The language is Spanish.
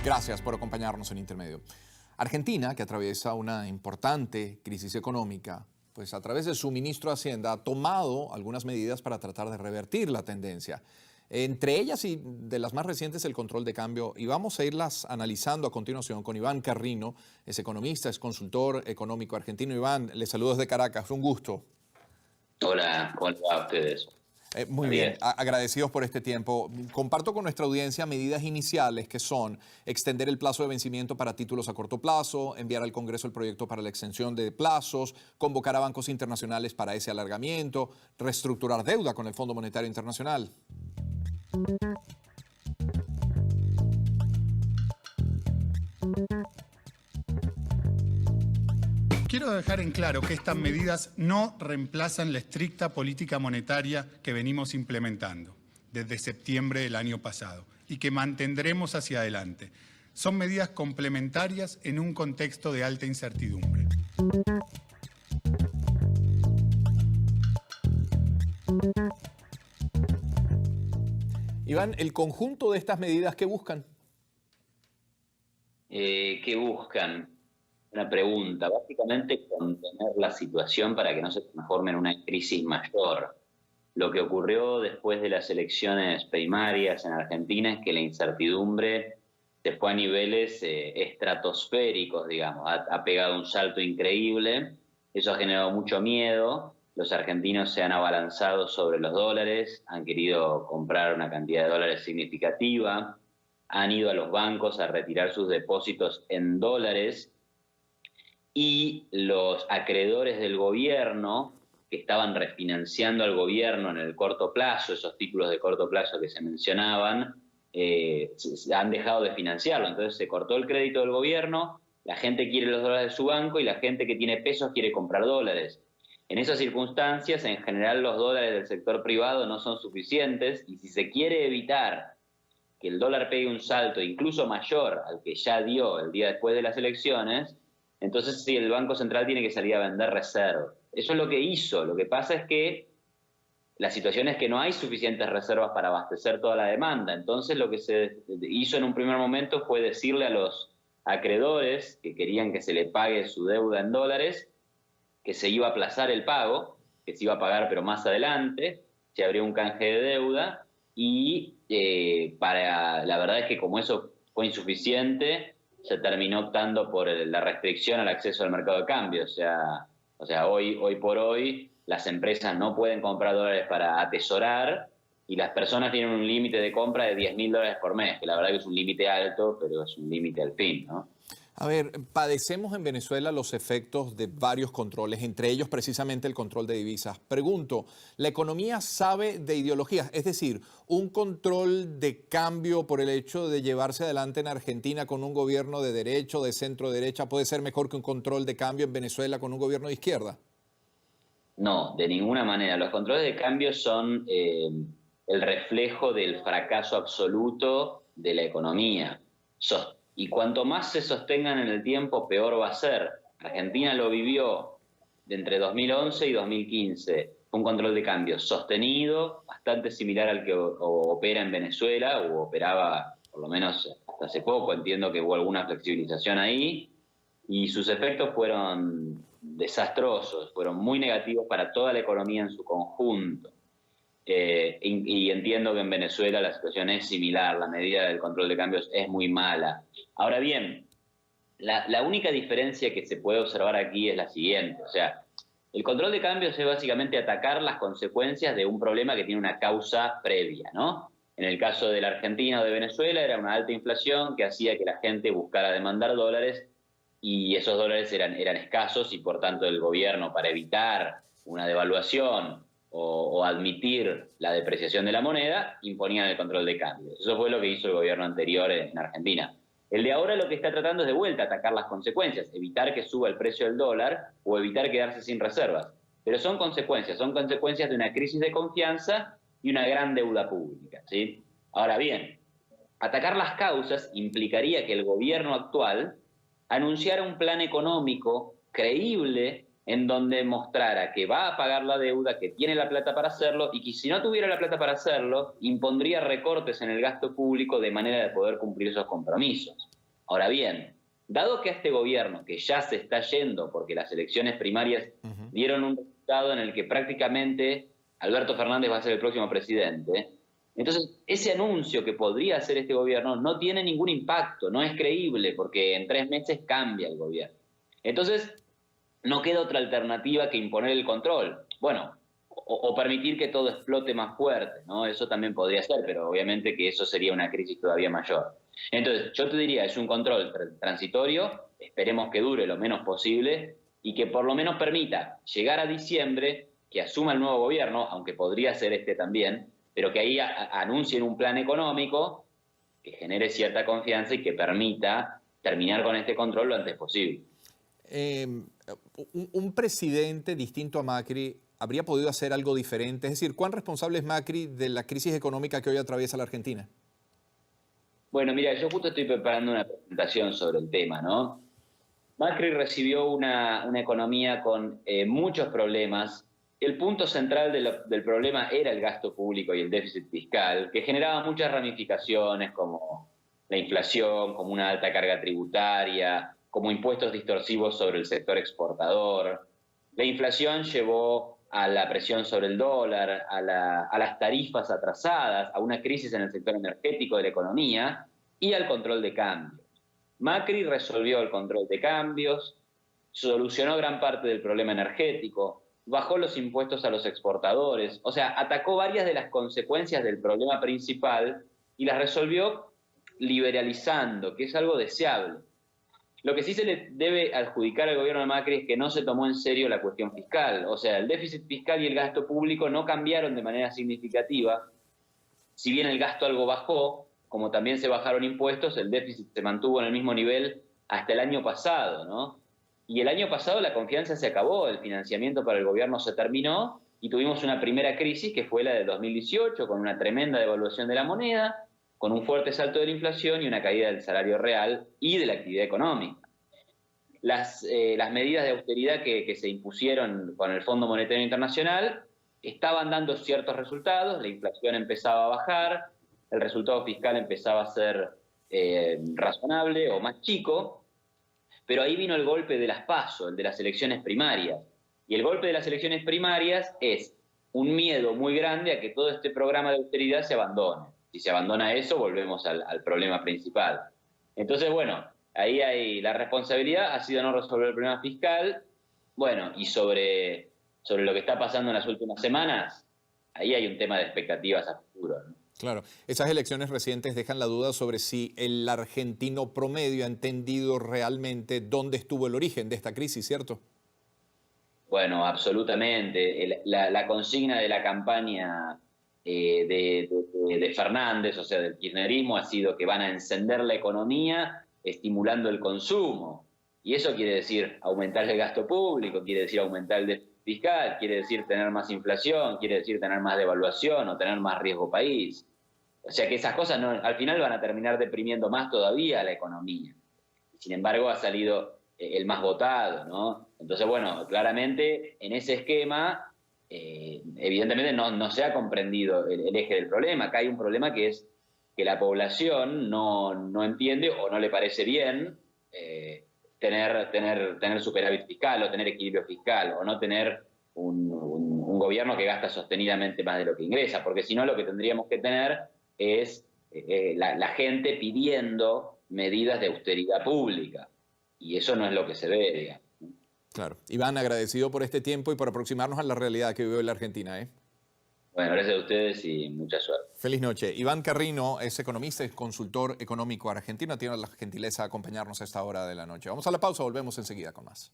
Gracias por acompañarnos en Intermedio. Argentina, que atraviesa una importante crisis económica, pues a través de su ministro de Hacienda ha tomado algunas medidas para tratar de revertir la tendencia. Entre ellas y de las más recientes, el control de cambio. Y vamos a irlas analizando a continuación con Iván Carrino, es economista, es consultor económico argentino. Iván, les saludo desde Caracas, un gusto. Hola, ¿cómo va a ustedes? Muy bien, agradecidos por este tiempo. Comparto con nuestra audiencia medidas iniciales que son extender el plazo de vencimiento para títulos a corto plazo, enviar al Congreso el proyecto para la extensión de plazos, convocar a bancos internacionales para ese alargamiento, reestructurar deuda con el Fondo Monetario Internacional. Quiero dejar en claro que estas medidas no reemplazan la estricta política monetaria que venimos implementando desde septiembre del año pasado y que mantendremos hacia adelante. Son medidas complementarias en un contexto de alta incertidumbre. Iván, el conjunto de estas medidas, ¿qué buscan? ¿Qué buscan? Una pregunta. Básicamente contener la situación para que no se transforme en una crisis mayor. Lo que ocurrió después de las elecciones primarias en Argentina es que la incertidumbre se fue a niveles estratosféricos, digamos. Ha pegado un salto increíble. Eso ha generado mucho miedo. Los argentinos se han abalanzado sobre los dólares, han querido comprar una cantidad de dólares significativa, han ido a los bancos a retirar sus depósitos en dólares y los acreedores del gobierno que estaban refinanciando al gobierno en el corto plazo, esos títulos de corto plazo que se mencionaban, han dejado de financiarlo. Entonces se cortó el crédito del gobierno, la gente quiere los dólares de su banco y la gente que tiene pesos quiere comprar dólares. En esas circunstancias, en general, los dólares del sector privado no son suficientes y si se quiere evitar que el dólar pegue un salto incluso mayor al que ya dio el día después de las elecciones, entonces sí, el Banco Central tiene que salir a vender reservas. Eso es lo que hizo. Lo que pasa es que la situación es que no hay suficientes reservas para abastecer toda la demanda. Entonces lo que se hizo en un primer momento fue decirle a los acreedores que querían que se le pague su deuda en dólares que se iba a aplazar el pago, que se iba a pagar pero más adelante, se abrió un canje de deuda y la verdad es que como eso fue insuficiente, se terminó optando por la restricción al acceso al mercado de cambio. O sea, hoy por hoy las empresas no pueden comprar dólares para atesorar y las personas tienen un límite de compra de $10.000 por mes, que la verdad que es un límite alto, pero es un límite al fin, ¿no? A ver, padecemos en Venezuela los efectos de varios controles, entre ellos precisamente el control de divisas. Pregunto, ¿la economía sabe de ideologías? Es decir, ¿un control de cambio por el hecho de llevarse adelante en Argentina con un gobierno de derecha o de centro derecha puede ser mejor que un control de cambio en Venezuela con un gobierno de izquierda? No, de ninguna manera. Los controles de cambio son el reflejo del fracaso absoluto de la economía. Y cuanto más se sostengan en el tiempo, peor va a ser. Argentina lo vivió de entre 2011 y 2015. Un control de cambio sostenido, bastante similar al que opera en Venezuela, o operaba por lo menos hasta hace poco. Entiendo que hubo alguna flexibilización ahí. Y sus efectos fueron desastrosos, fueron muy negativos para toda la economía en su conjunto. Y entiendo que en Venezuela la situación es similar, la medida del control de cambios es muy mala. Ahora bien, la única diferencia que se puede observar aquí es la siguiente, o sea, el control de cambios es básicamente atacar las consecuencias de un problema que tiene una causa previa, ¿no? En el caso de la Argentina o de Venezuela era una alta inflación que hacía que la gente buscara demandar dólares y esos dólares eran escasos y por tanto el gobierno, para evitar una devaluación o admitir la depreciación de la moneda, imponían el control de cambios. Eso fue lo que hizo el gobierno anterior en Argentina. El de ahora lo que está tratando es de vuelta atacar las consecuencias, evitar que suba el precio del dólar o evitar quedarse sin reservas. Pero son consecuencias de una crisis de confianza y una gran deuda pública, ¿sí? Ahora bien, atacar las causas implicaría que el gobierno actual anunciara un plan económico creíble en donde mostrara que va a pagar la deuda, que tiene la plata para hacerlo y que si no tuviera la plata para hacerlo, impondría recortes en el gasto público de manera de poder cumplir esos compromisos. Ahora bien, dado que a este gobierno, que ya se está yendo porque las elecciones primarias dieron un resultado en el que prácticamente Alberto Fernández va a ser el próximo presidente, entonces ese anuncio que podría hacer este gobierno no tiene ningún impacto, no es creíble, porque en 3 meses cambia el gobierno. Entonces no queda otra alternativa que imponer el control. Bueno, o permitir que todo explote más fuerte, ¿no? Eso también podría ser, pero obviamente que eso sería una crisis todavía mayor. Entonces, yo te diría, es un control transitorio, esperemos que dure lo menos posible y que por lo menos permita llegar a diciembre, que asuma el nuevo gobierno, aunque podría ser este también, pero que ahí anuncien un plan económico que genere cierta confianza y que permita terminar con este control lo antes posible. Un presidente distinto a Macri habría podido hacer algo diferente. Es decir, ¿cuán responsable es Macri de la crisis económica que hoy atraviesa la Argentina? Bueno, mira, yo justo estoy preparando una presentación sobre el tema, ¿no? Macri recibió una economía con muchos problemas. El punto central del problema era el gasto público y el déficit fiscal, que generaba muchas ramificaciones como la inflación, como una alta carga tributaria, como impuestos distorsivos sobre el sector exportador. La inflación llevó a la presión sobre el dólar, a las tarifas atrasadas, a una crisis en el sector energético de la economía y al control de cambios. Macri resolvió el control de cambios, solucionó gran parte del problema energético, bajó los impuestos a los exportadores, o sea, atacó varias de las consecuencias del problema principal y las resolvió liberalizando, que es algo deseable. Lo que sí se le debe adjudicar al gobierno de Macri es que no se tomó en serio la cuestión fiscal. O sea, el déficit fiscal y el gasto público no cambiaron de manera significativa. Si bien el gasto algo bajó, como también se bajaron impuestos, el déficit se mantuvo en el mismo nivel hasta el año pasado, ¿no? Y el año pasado la confianza se acabó, el financiamiento para el gobierno se terminó y tuvimos una primera crisis que fue la de 2018, con una tremenda devaluación de la moneda, con un fuerte salto de la inflación y una caída del salario real y de la actividad económica. Las medidas de austeridad que se impusieron con el Fondo Monetario Internacional estaban dando ciertos resultados, la inflación empezaba a bajar, el resultado fiscal empezaba a ser razonable o más chico, pero ahí vino el golpe de las PASO, el de las elecciones primarias. Y el golpe de las elecciones primarias es un miedo muy grande a que todo este programa de austeridad se abandone. Si se abandona eso, volvemos al problema principal. Entonces, bueno, ahí hay la responsabilidad, ha sido no resolver el problema fiscal. Bueno, y sobre lo que está pasando en las últimas semanas, ahí hay un tema de expectativas a futuro, ¿no? Claro, esas elecciones recientes dejan la duda sobre si el argentino promedio ha entendido realmente dónde estuvo el origen de esta crisis, ¿cierto? Bueno, absolutamente. La consigna de la campaña de Fernández, o sea, del kirchnerismo, ha sido que van a encender la economía estimulando el consumo. Y eso quiere decir aumentar el gasto público, quiere decir aumentar el déficit fiscal, quiere decir tener más inflación, quiere decir tener más devaluación o tener más riesgo país. O sea que esas cosas al final van a terminar deprimiendo más todavía a la economía. Sin embargo, ha salido el más votado, ¿no? Entonces, bueno, claramente en ese esquema evidentemente no se ha comprendido el eje del problema. Acá hay un problema que es que la población no entiende o no le parece bien tener superávit fiscal o tener equilibrio fiscal o no tener un gobierno que gasta sostenidamente más de lo que ingresa, porque si no lo que tendríamos que tener es la gente pidiendo medidas de austeridad pública y eso no es lo que se ve, digamos. Claro. Iván, agradecido por este tiempo y por aproximarnos a la realidad que vive la Argentina, ¿eh? Bueno, gracias a ustedes y mucha suerte. Feliz noche. Iván Carrino es economista, es consultor económico argentino. Tiene la gentileza de acompañarnos a esta hora de la noche. Vamos a la pausa, volvemos enseguida con más.